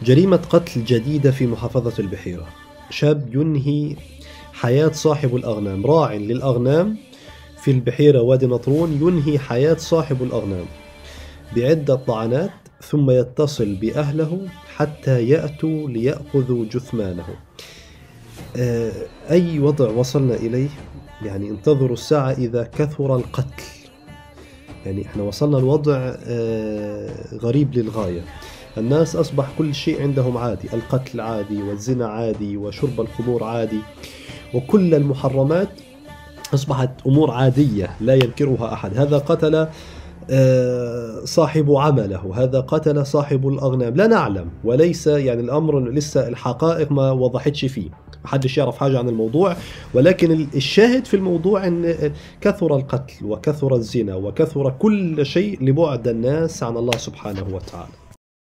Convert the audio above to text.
جريمة قتل جديدة في محافظة البحيرة. شاب ينهي حياة صاحب الأغنام، راع للأغنام في البحيرة وادي نطرون، ينهي حياة صاحب الأغنام بعدة طعنات ثم يتصل بأهله حتى يأتوا ليأخذوا جثمانه. أي وضع وصلنا إليه؟ يعني انتظروا الساعة إذا كثر القتل. يعني احنا وصلنا لوضع غريب للغاية. الناس أصبح كل شيء عندهم عادي، القتل عادي والزنا عادي وشرب الخمور عادي، وكل المحرمات أصبحت أمور عادية لا ينكرها أحد. هذا قتل صاحب عمله، هذا قتل صاحب الأغنام، لا نعلم، وليس يعني الأمر لسه الحقائق ما وضحتش فيه، محدش يعرف حاجة عن الموضوع. ولكن الشاهد في الموضوع أن كثر القتل وكثر الزنا وكثر كل شيء لبعد الناس عن الله سبحانه وتعالى.